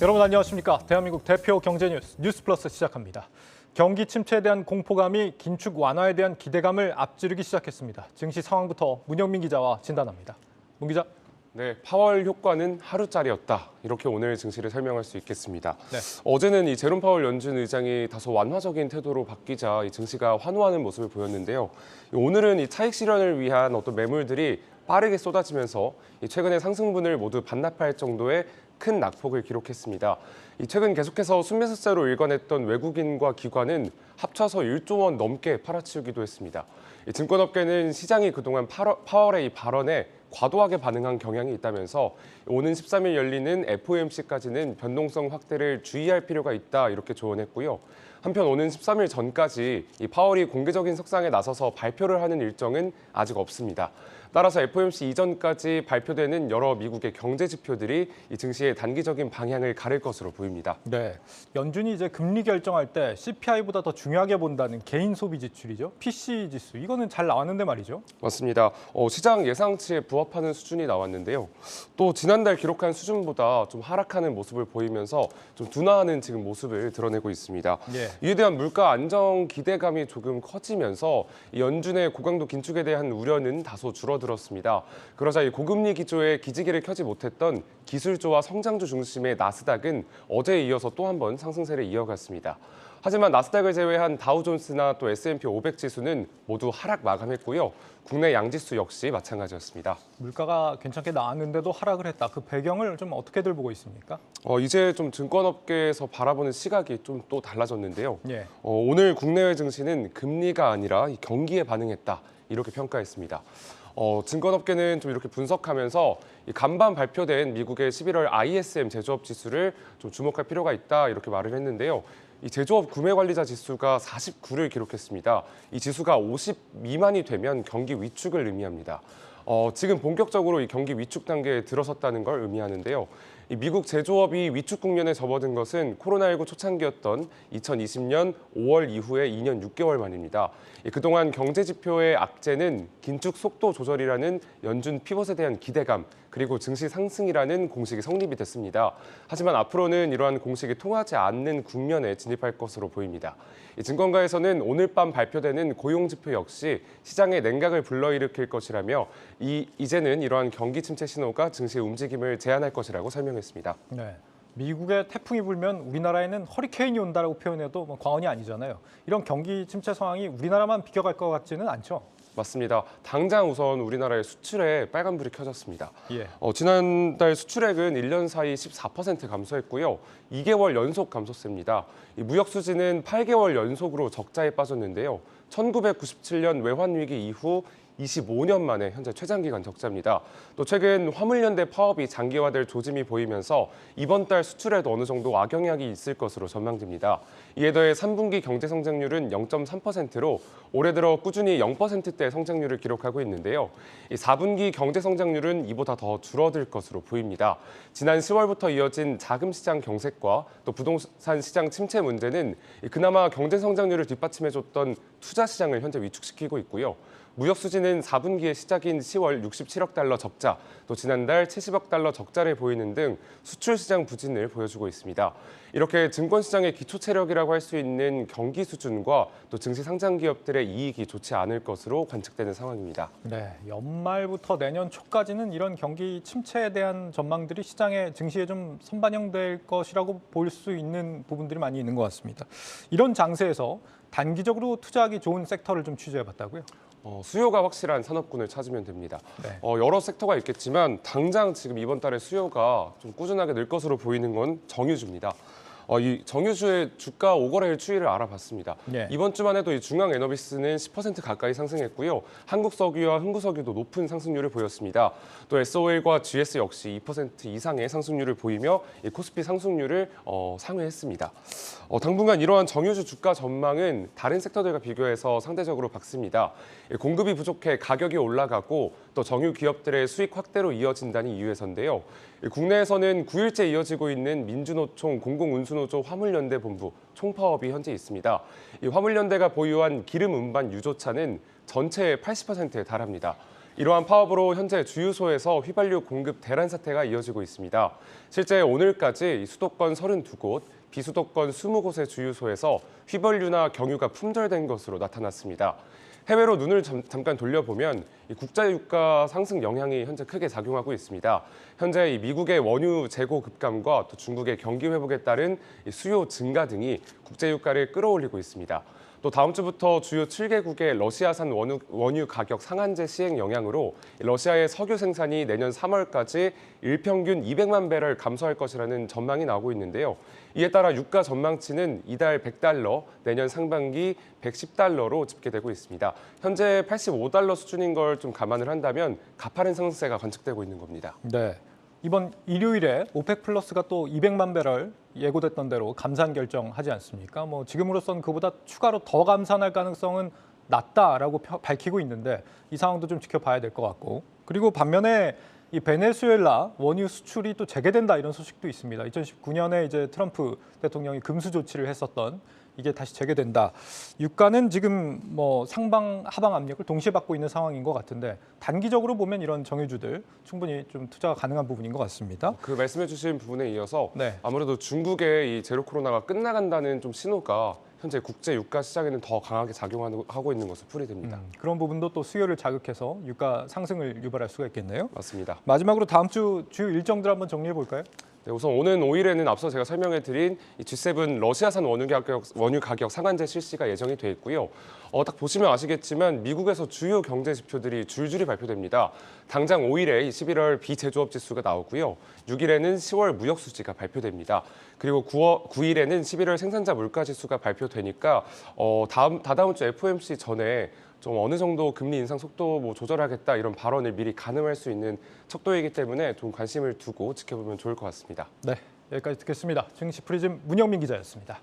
여러분 안녕하십니까? 대한민국 대표 경제뉴스 뉴스플러스 시작합니다. 경기 침체에 대한 공포감이 긴축 완화에 대한 기대감을 앞지르기 시작했습니다. 증시 상황부터 문영민 기자와 진단합니다. 문 기자. 네, 파월 효과는 하루짜리였다. 이렇게 오늘 증시를 설명할 수 있겠습니다. 네. 어제는 이 제롬 파월 연준 의장이 다소 완화적인 태도로 바뀌자 이 증시가 환호하는 모습을 보였는데요. 오늘은 이 차익 실현을 위한 어떤 매물들이 빠르게 쏟아지면서 최근의 상승분을 모두 반납할 정도의 큰 낙폭을 기록했습니다. 최근 계속해서 순매수세로 일관했던 외국인과 기관은 합쳐서 1조 원 넘게 팔아치우기도 했습니다. 증권업계는 시장이 그동안 파월의 이 발언에 과도하게 반응한 경향이 있다면서 오는 13일 열리는 FOMC까지는 변동성 확대를 주의할 필요가 있다 이렇게 조언했고요. 한편 오는 13일 전까지 이 파월이 공개적인 석상에 나서서 발표를 하는 일정은 아직 없습니다. 따라서 FOMC 이전까지 발표되는 여러 미국의 경제 지표들이 이 증시의 단기적인 방향을 가를 것으로 보입니다. 네, 연준이 이제 금리 결정할 때 CPI보다 더 중요하게 본다는 개인 소비 지출이죠. PC 지수 이거는 잘 나왔는데 말이죠. 맞습니다. 시장 예상치에 부합하는 수준이 나왔는데요. 또 지난달 기록한 수준보다 좀 하락하는 모습을 보이면서 좀 둔화하는 지금 모습을 드러내고 있습니다. 예. 이에 대한 물가 안정 기대감이 조금 커지면서 연준의 고강도 긴축에 대한 우려는 다소 줄어들었습니다. 그러자 이 고금리 기조에 기지개를 켜지 못했던 기술주와 성장주 중심의 나스닥은 어제에 이어서 또 한 번 상승세를 이어갔습니다. 하지만 나스닥을 제외한 다우존스나 또 S&P 500 지수는 모두 하락 마감했고요. 국내 양지수 역시 마찬가지였습니다. 물가가 괜찮게 나왔는데도 하락을 했다. 그 배경을 좀 어떻게들 보고 있습니까? 이제 좀 증권업계에서 바라보는 시각이 좀 또 달라졌는데요. 예. 오늘 국내외 증시는 금리가 아니라 경기에 반응했다. 이렇게 평가했습니다. 증권업계는 좀 이렇게 분석하면서 이 간밤 발표된 미국의 11월 ISM 제조업 지수를 좀 주목할 필요가 있다 이렇게 말을 했는데요. 이 제조업 구매 관리자 지수가 49를 기록했습니다. 이 지수가 50 미만이 되면 경기 위축을 의미합니다. 지금 본격적으로 이 경기 위축 단계에 들어섰다는 걸 의미하는데요. 이 미국 제조업이 위축 국면에 접어든 것은 코로나19 초창기였던 2020년 5월 이후에 2년 6개월 만입니다. 그동안 경제 지표의 악재는 긴축 속도 조절이라는 연준 피벗에 대한 기대감, 그리고 증시 상승이라는 공식이 성립이 됐습니다. 하지만 앞으로는 이러한 공식이 통하지 않는 국면에 진입할 것으로 보입니다. 증권가에서는 오늘 밤 발표되는 고용 지표 역시 시장의 냉각을 불러일으킬 것이라며 이제는 이러한 경기 침체 신호가 증시의 움직임을 제한할 것이라고 설명했습니다. 네. 미국에 태풍이 불면 우리나라에는 허리케인이 온다라고 표현해도 과언이 아니잖아요. 이런 경기 침체 상황이 우리나라만 비껴갈 것 같지는 않죠. 맞습니다. 당장 우선 우리나라의 수출에 빨간불이 켜졌습니다. 예. 지난달 수출액은 1년 사이 14% 감소했고요. 2개월 연속 감소세입니다. 이 무역 수지는 8개월 연속으로 적자에 빠졌는데요. 1997년 외환위기 이후 25년 만에 현재 최장기간 적자입니다. 또 최근 화물연대 파업이 장기화될 조짐이 보이면서 이번 달 수출에도 어느 정도 악영향이 있을 것으로 전망됩니다. 이에 더해 3분기 경제 성장률은 0.3%로 올해 들어 꾸준히 0%대 성장률을 기록하고 있는데요. 이 4분기 경제 성장률은 이보다 더 줄어들 것으로 보입니다. 지난 10월부터 이어진 자금 시장 경색과 또 부동산 시장 침체 문제는 그나마 경제 성장률을 뒷받침해줬던 투자 시장을 현재 위축시키고 있고요. 무역 수지는 4분기의 시작인 10월 67억 달러 적자, 또 지난달 70억 달러 적자를 보이는 등 수출 시장 부진을 보여주고 있습니다. 이렇게 증권 시장의 기초 체력이라고 할 수 있는 경기 수준과 또 증시 상장 기업들의 이익이 좋지 않을 것으로 관측되는 상황입니다. 네, 연말부터 내년 초까지는 이런 경기 침체에 대한 전망들이 시장의 증시에 좀 선반영될 것이라고 볼 수 있는 부분들이 많이 있는 것 같습니다. 이런 장세에서 단기적으로 투자하기 좋은 섹터를 좀 취재해봤다고요? 수요가 확실한 산업군을 찾으면 됩니다. 네. 여러 섹터가 있겠지만 당장 지금 이번 달에 수요가 좀 꾸준하게 늘 것으로 보이는 건 정유주입니다. 이 정유주의 주가 5거래일 추이를 알아봤습니다. 예. 이번 주만 해도 이 중앙에너비스는 10% 가까이 상승했고요. 한국석유와 흥구석유도 높은 상승률을 보였습니다. 또 SOL과 GS 역시 2% 이상의 상승률을 보이며 이 코스피 상승률을 상회했습니다. 당분간 이러한 정유주 주가 전망은 다른 섹터들과 비교해서 상대적으로 밝습니다. 공급이 부족해 가격이 올라가고 또 정유 기업들의 수익 확대로 이어진다는 이유에서인데요. 국내에서는 9일째 이어지고 있는 민주노총 공공운수노조 화물연대 본부 총파업이 현재 있습니다. 이 화물연대가 보유한 기름 운반 유조차는 전체의 80%에 달합니다. 이러한 파업으로 현재 주유소에서 휘발유 공급 대란 사태가 이어지고 있습니다. 실제 오늘까지 수도권 32곳, 비수도권 20곳의 주유소에서 휘발유나 경유가 품절된 것으로 나타났습니다. 해외로 눈을 잠깐 돌려보면 이 국제유가 상승 영향이 현재 크게 작용하고 있습니다. 현재 이 미국의 원유 재고 급감과 또 중국의 경기 회복에 따른 이 수요 증가 등이 국제유가를 끌어올리고 있습니다. 또 다음 주부터 주요 7개국의 러시아산 원유 가격 상한제 시행 영향으로 러시아의 석유 생산이 내년 3월까지 일평균 200만 배럴 감소할 것이라는 전망이 나오고 있는데요. 이에 따라 유가 전망치는 이달 100달러, 내년 상반기 110달러로 집계되고 있습니다. 현재 85달러 수준인 걸 좀 감안을 한다면 가파른 상승세가 관측되고 있는 겁니다. 네. 이번 일요일에 오펙 플러스가 또 200만 배럴 예고됐던 대로 감산 결정하지 않습니까? 뭐 지금으로선 그보다 추가로 더 감산할 가능성은 낮다라고 밝히고 있는데 이 상황도 좀 지켜봐야 될 것 같고, 그리고 반면에 이 베네수엘라 원유 수출이 또 재개된다 이런 소식도 있습니다. 2019년에 이제 트럼프 대통령이 금수 조치를 했었던 이게 다시 재개된다. 유가는 지금 뭐 상방 하방 압력을 동시에 받고 있는 상황인 것 같은데 단기적으로 보면 이런 정유주들 충분히 좀 투자가 가능한 부분인 것 같습니다. 그 말씀해주신 부분에 이어서 네. 아무래도 중국의 이 제로 코로나가 끝나간다는 좀 신호가 현재 국제 유가 시장에는 더 강하게 작용하고 있는 것으로 풀이됩니다. 그런 부분도 또 수요를 자극해서 유가 상승을 유발할 수가 있겠네요. 맞습니다. 마지막으로 다음 주 주요 일정들 한번 정리해 볼까요? 네, 우선 오는 5일에는 앞서 제가 설명해드린 이 G7 러시아산 원유 가격 상한제 실시가 예정이 돼 있고요. 딱 보시면 아시겠지만 미국에서 주요 경제 지표들이 줄줄이 발표됩니다. 당장 5일에 11월 비제조업 지수가 나오고요. 6일에는 10월 무역 수지가 발표됩니다. 그리고 9일에는 11월 생산자 물가 지수가 발표되니까 다다음 주 FOMC 전에 좀 어느 정도 금리 인상 속도 뭐 조절하겠다 이런 발언을 미리 가늠할 수 있는 척도이기 때문에 좀 관심을 두고 지켜보면 좋을 것 같습니다. 네, 여기까지 듣겠습니다. 증시 프리즘 문영민 기자였습니다.